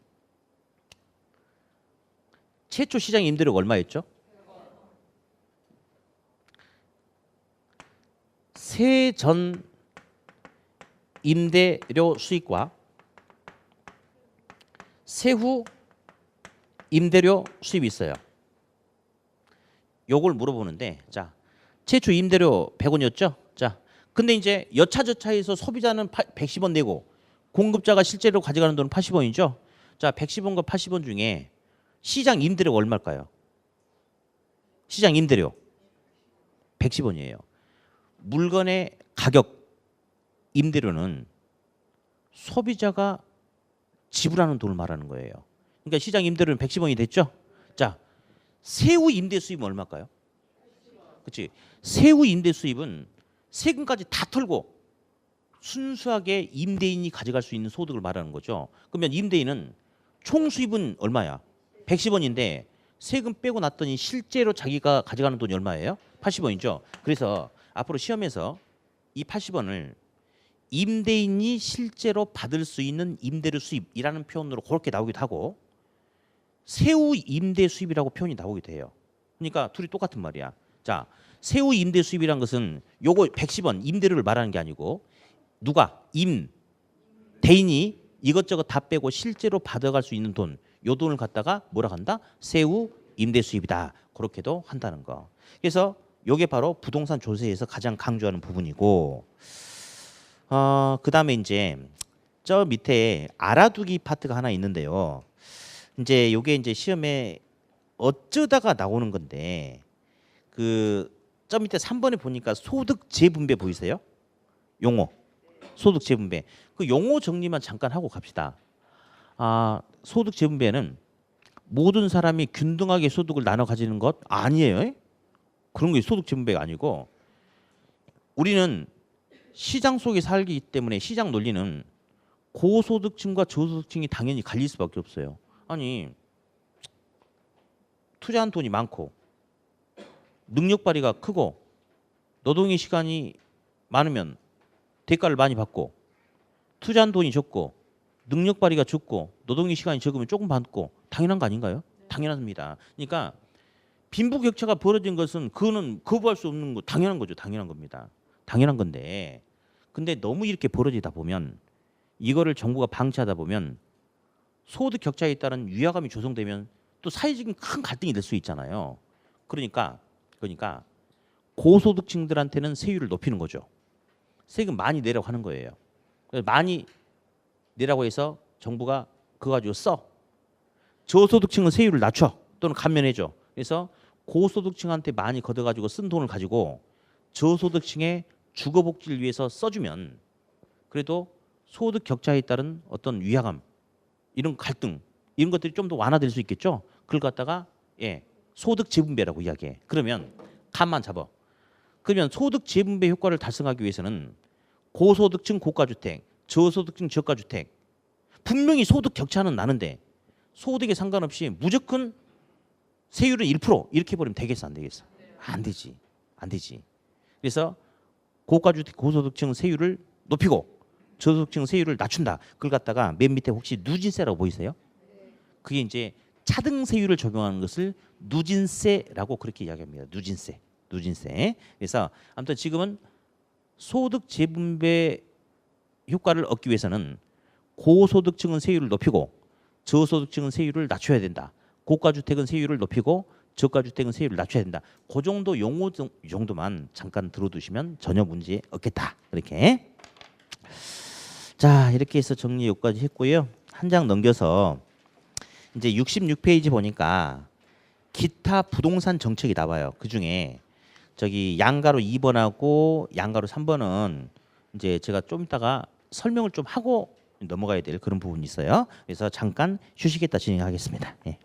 최초 시장 임대료가 얼마였죠? 세전 임대료 수익과 세후 임대료 수입이 있어요. 요걸 물어보는데, 자, 최초 임대료 100원이었죠? 자, 근데 이제 여차저차해서 소비자는 110원 내고 공급자가 실제로 가져가는 돈은 80원이죠? 자, 110원과 80원 중에 시장 임대료가 얼마일까요? 시장 임대료 110원이에요. 물건의 가격 임대료는 소비자가 지불하는 돈을 말하는 거예요. 그러니까 시장 임대료는 110원이 됐죠? 자, 세후 임대 수입은 얼마일까요? 그렇지. 세후 임대 수입은 세금까지 다 털고 순수하게 임대인이 가져갈 수 있는 소득을 말하는 거죠. 그러면 임대인은 총 수입은 얼마야? 110원인데 세금 빼고 났더니 실제로 자기가 가져가는 돈이 얼마예요? 80원이죠. 그래서 앞으로 시험에서 이 80원을 임대인이 실제로 받을 수 있는 임대료 수입이라는 표현으로 그렇게 나오기도 하고 세후 임대 수입이라고 표현이 나오기도 해요. 그러니까 둘이 똑같은 말이야. 자, 세후 임대 수입이란 것은 요거 110원 임대료를 말하는 게 아니고 누가 대인이 이것저것 다 빼고 실제로 받아갈 수 있는 돈, 요 돈을 갖다가 뭐라 한다? 세후 임대 수입이다. 그렇게도 한다는 거. 그래서 요게 바로 부동산 조세에서 가장 강조하는 부분이고, 그다음에 이제 저 밑에 알아두기 파트가 하나 있는데요. 이제 요게 이제 시험에 어쩌다가 나오는 건데 저 밑에 3번에 보니까 소득 재분배 보이세요? 용어. 소득 재분배. 그 용어 정리만 잠깐 하고 갑시다. 소득 재분배는 모든 사람이 균등하게 소득을 나눠 가지는 것 아니에요. 그런 게 소득 재분배가 아니고 우리는 시장 속에 살기 때문에 시장 논리는 고소득층과 저소득층이 당연히 갈릴 수밖에 없어요. 아니 투자한 돈이 많고 능력 발휘가 크고 노동의 시간이 많으면 대가를 많이 받고 투자한 돈이 적고 능력 발휘가 적고 노동의 시간이 적으면 조금 받고 당연한 거 아닌가요? 당연합니다. 그러니까 빈부격차가 벌어진 것은 그거는 거부할 수 없는 거 당연한 거죠. 당연한 겁니다. 당연한 건데 근데 너무 이렇게 벌어지다 보면 이거를 정부가 방치하다 보면 소득 격차에 따른 위화감이 조성되면 또 사회적인 큰 갈등이 될 수 있잖아요. 그러니까 고소득층들한테는 세율을 높이는 거죠. 세금 많이 내라고 하는 거예요. 많이 내라고 해서 정부가 그거 가지고 써. 저소득층은 세율을 낮춰 또는 감면해줘. 그래서 고소득층한테 많이 걷어가지고 쓴 돈을 가지고 저소득층의 주거복지를 위해서 써주면 그래도 소득 격차에 따른 어떤 위화감, 이런 갈등, 이런 것들이 좀 더 완화될 수 있겠죠. 그걸 갖다가 소득 재분배라고 이야기해. 그러면 감만 잡아. 그러면 소득 재분배 효과를 달성하기 위해서는 고소득층 고가주택, 저소득층 저가주택 분명히 소득 격차는 나는데 소득에 상관없이 무조건 세율은 1% 이렇게 해버리면 되겠어 안 되겠어? 안 되지. 안 되지. 그래서 고가주택 고소득층 세율을 높이고 저소득층 세율을 낮춘다. 그걸 갖다가 맨 밑에 혹시 누진세라고 보이세요? 그게 이제 차등 세율을 적용하는 것을 누진세라고 그렇게 이야기합니다. 누진세. 그래서 아무튼 지금은 소득 재분배 효과를 얻기 위해서는 고소득층은 세율을 높이고 저소득층은 세율을 낮춰야 된다. 고가주택은 세율을 높이고 저가주택은 세율을 낮춰야 된다. 그 정도 용어 정도만 잠깐 들어두시면 전혀 문제 없겠다. 이렇게. 자, 이렇게 해서 정리 여기까지 했고요. 한 장 넘겨서 이제 66페이지 보니까 기타 부동산 정책이 나와요. 그 중에 저기 양가로 2번하고 양가로 3번은 이제 제가 좀 이따가 설명을 좀 하고 넘어가야 될 그런 부분이 있어요. 그래서 잠깐 휴식했다 진행하겠습니다. 예.